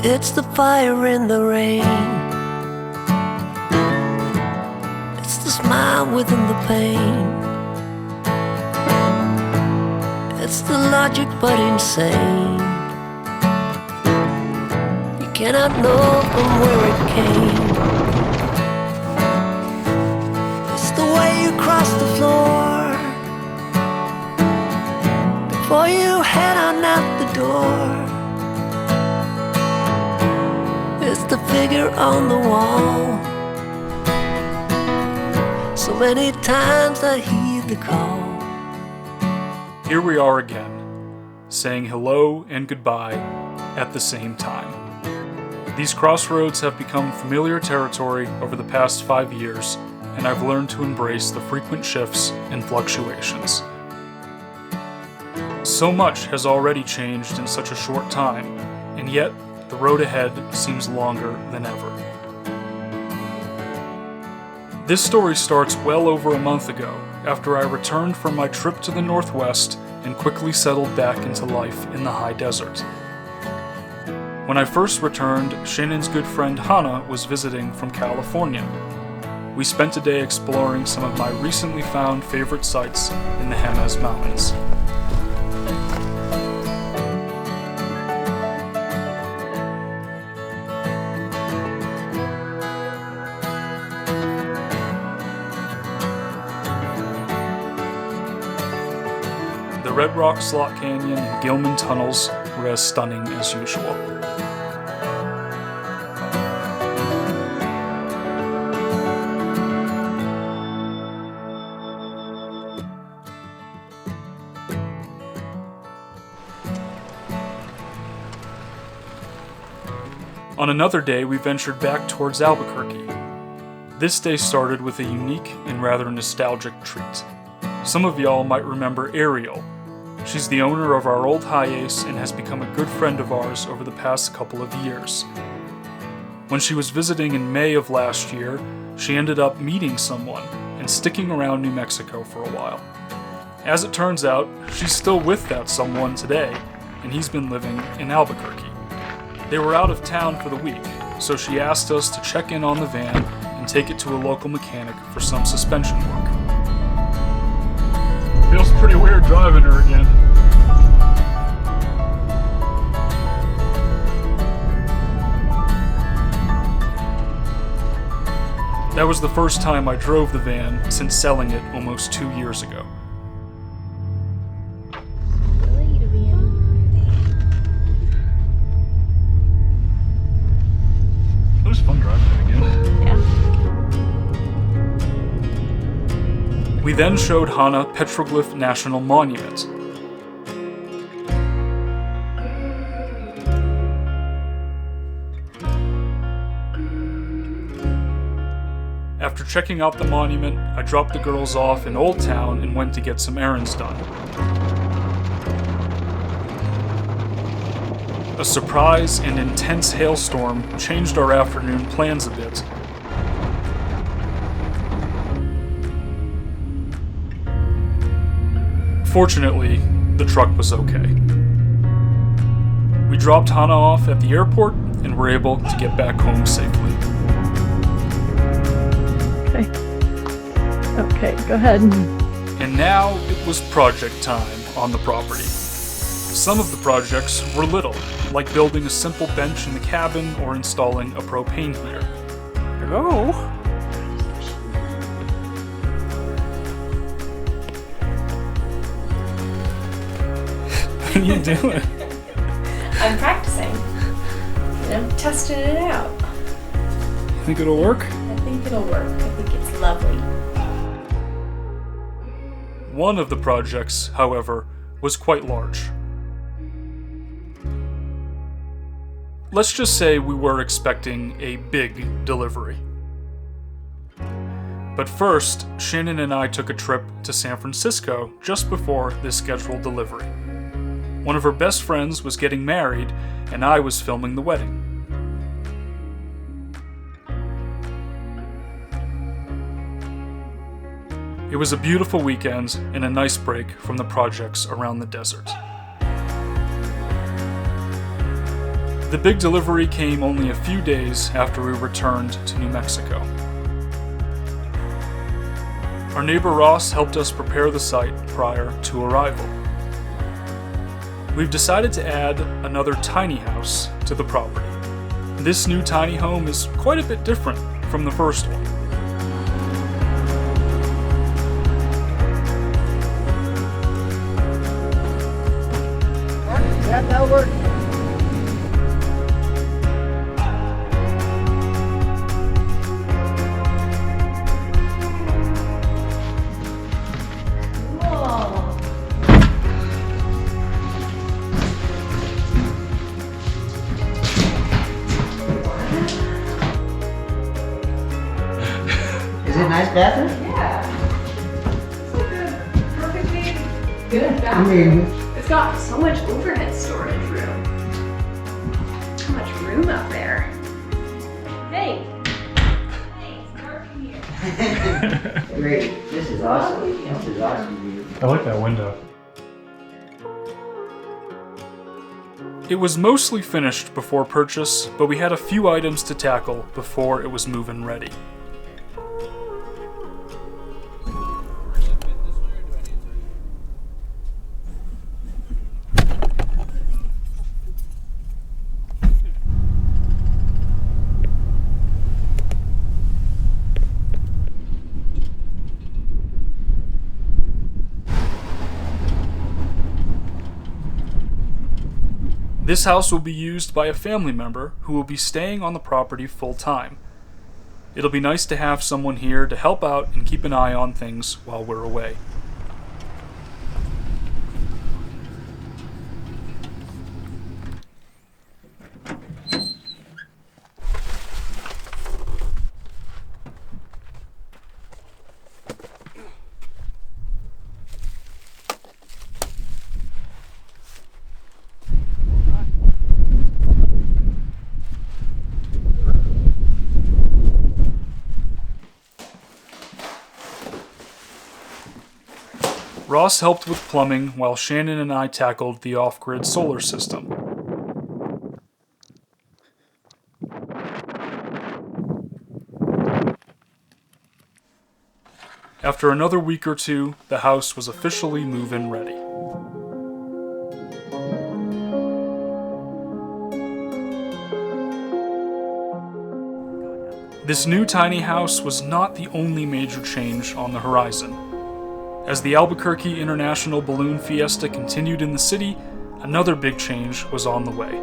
It's the fire in the rain. It's the smile within the pain. It's the logic but insane. You cannot know from where it came. It's the way you cross the floor before you head on out the door. It's the figure on the wall. So many times I heed the call. Here we are again, saying hello and goodbye at the same time. These crossroads have become familiar territory over the past 5 years, and I've learned to embrace the frequent shifts and fluctuations. So much has already changed in such a short time, and yet the road ahead seems longer than ever. This story starts well over a month ago, after I returned from my trip to the Northwest and quickly settled back into life in the high desert. When I first returned, Shannon's good friend Hannah was visiting from California. We spent a day exploring some of my recently found favorite sites in the Jemez Mountains. The Red Rock Slot Canyon and Gilman tunnels were as stunning as usual. On another day, we ventured back towards Albuquerque. This day started with a unique and rather nostalgic treat. Some of y'all might remember Ariel. She's the owner of our old high ace and has become a good friend of ours over the past couple of years. When she was visiting in May of last year, she ended up meeting someone and sticking around New Mexico for a while. As it turns out, she's still with that someone today, and he's been living in Albuquerque. They were out of town for the week, so she asked us to check in on the van and take it to a local mechanic for some suspension work. Feels pretty weird driving her again. That was the first time I drove the van since selling it almost 2 years ago. It was fun driving it again. Yeah. We then showed Hannah Petroglyph National Monument. After checking out the monument, I dropped the girls off in Old Town and went to get some errands done. A surprise and intense hailstorm changed our afternoon plans a bit. Fortunately, the truck was okay. We dropped Hannah off at the airport and were able to get back home safely. Okay, go ahead. And now it was project time on the property. Some of the projects were little, like building a simple bench in the cabin or installing a propane heater. Hello? What are you doing? I'm practicing. I'm testing it out. You think it'll work? I think it'll work. I think it's lovely. One of the projects, however, was quite large. Let's just say we were expecting a big delivery. But first, Shannon and I took a trip to San Francisco just before this scheduled delivery. One of her best friends was getting married, and I was filming the wedding. It was a beautiful weekend and a nice break from the projects around the desert. The big delivery came only a few days after we returned to New Mexico. Our neighbor Ross helped us prepare the site prior to arrival. We've decided to add another tiny house to the property. This new tiny home is quite a bit different from the first one. That'll work. Is it a nice bathroom? Yeah. It's like a perfectly good I bathroom. mean, It's got so much overhead storage room. So much room up there. Hey. Hey, it's dark in here. great. This is awesome. This is awesome view. I like that window. It was mostly finished before purchase, but we had a few items to tackle before it was move-in ready. This house will be used by a family member who will be staying on the property full time. It'll be nice to have someone here to help out and keep an eye on things while we're away. Ross helped with plumbing while Shannon and I tackled the off-grid solar system. After another week or two, the house was officially move-in ready. This new tiny house was not the only major change on the horizon. As the Albuquerque International Balloon Fiesta continued in the city, another big change was on the way.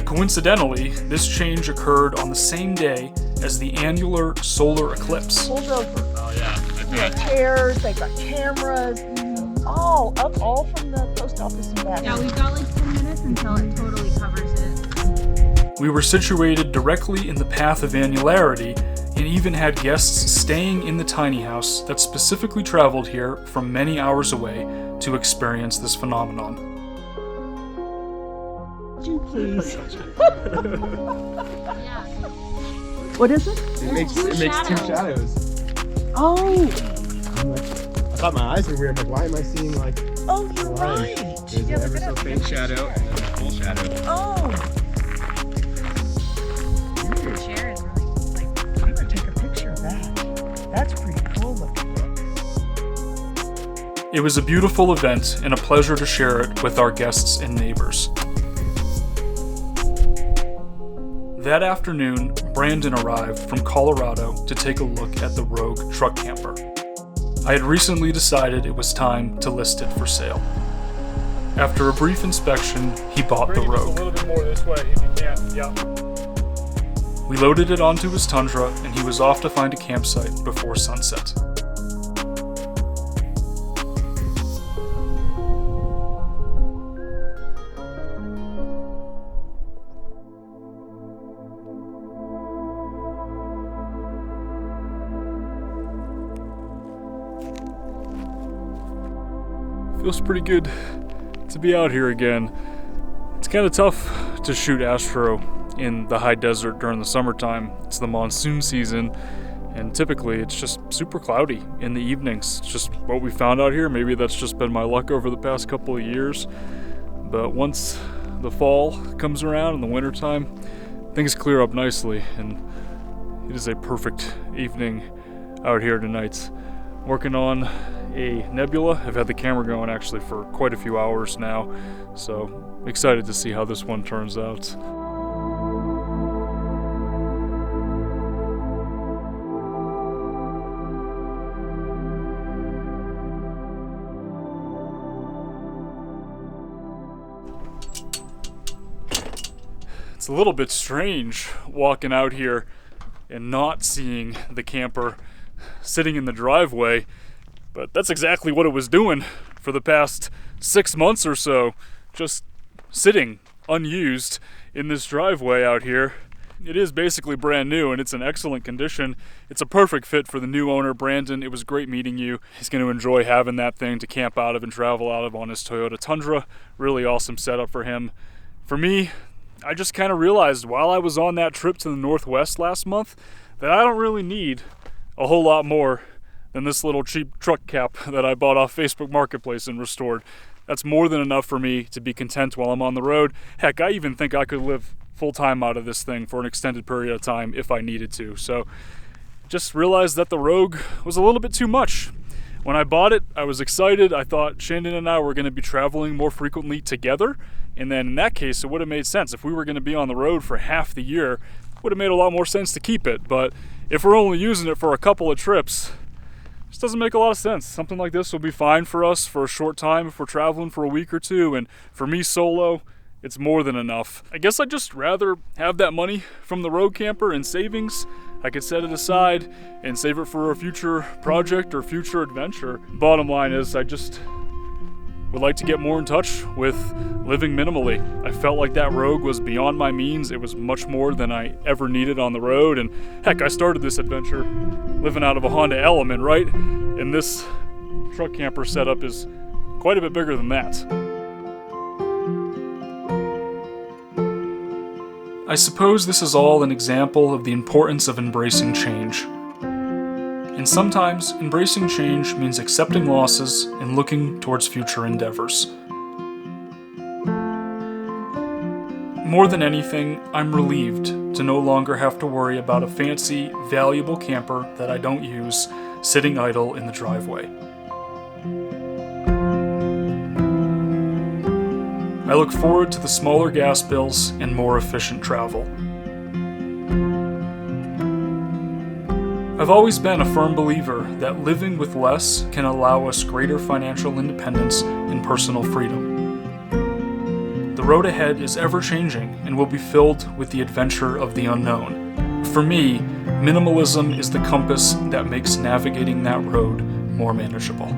Coincidentally, this change occurred on the same day as the annular solar eclipse. Pulled over. Oh yeah. They got chairs, they got cameras, all from the post office and back. Yeah, we've got like 10 minutes until it totally covers it. We were situated directly in the path of annularity and even had guests staying in the tiny house that specifically traveled here from many hours away to experience this phenomenon. Please. Yeah. What is it? It makes two shadows. Oh, I thought my eyes were weird. I'm like, why am I seeing like oh, you're line? right. There's an ever so faint shadow and then a full shadow. Oh, Your chair is really like. I'm gonna take a picture of that. That's pretty cool looking. It was a beautiful event and a pleasure to share it with our guests and neighbors. That afternoon, Brandon arrived from Colorado to take a look at the Rogue truck camper. I had recently decided it was time to list it for sale. After a brief inspection, he bought the Rogue. A little bit more this way if you can. Yeah. We loaded it onto his Tundra and he was off to find a campsite before sunset. Feels pretty good to be out here again. It's kind of tough to shoot astro in the high desert during the summertime. It's the monsoon season, and typically it's just super cloudy in the evenings. It's just what we found out here. Maybe that's just been my luck over the past couple of years. But once the fall comes around and the wintertime, things clear up nicely, and it is a perfect evening out here tonight. Working on a nebula. I've had the camera going actually for quite a few hours now, so excited to see how this one turns out. It's a little bit strange walking out here and not seeing the camper sitting in the driveway, but that's exactly what it was doing for the past 6 months or so, just sitting unused in this driveway out here. It is basically brand new and it's in excellent condition. It's a perfect fit for the new owner, Brandon. It was great meeting you. He's going to enjoy having that thing to camp out of and travel out of on his Toyota Tundra. Really awesome setup for him. For me, I just kind of realized while I was on that trip to the Northwest last month that I don't really need a whole lot more than this little cheap truck cap that I bought off Facebook Marketplace and restored. That's more than enough for me to be content while I'm on the road. Heck, I even think I could live full-time out of this thing for an extended period of time if I needed to. So just realized that the Rogue was a little bit too much. When I bought it, I was excited. I thought Shandon and I were going to be traveling more frequently together. And then in that case, it would have made sense. If we were going to be on the road for half the year, it would have made a lot more sense to keep it. But if we're only using it for a couple of trips, it just doesn't make a lot of sense. Something like this will be fine for us for a short time if we're traveling for a week or two. And for me solo, it's more than enough. I guess I'd just rather have that money from the Rogue camper in savings. I could set it aside and save it for a future project or future adventure. Bottom line is, I just would like to get more in touch with living minimally. I felt like that Rogue was beyond my means. It was much more than I ever needed on the road. And heck, I started this adventure living out of a Honda Element, right? And this truck camper setup is quite a bit bigger than that. I suppose this is all an example of the importance of embracing change. And sometimes, embracing change means accepting losses and looking towards future endeavors. More than anything, I'm relieved to no longer have to worry about a fancy, valuable camper that I don't use sitting idle in the driveway. I look forward to the smaller gas bills and more efficient travel. I've always been a firm believer that living with less can allow us greater financial independence and personal freedom. The road ahead is ever-changing and will be filled with the adventure of the unknown. For me, minimalism is the compass that makes navigating that road more manageable.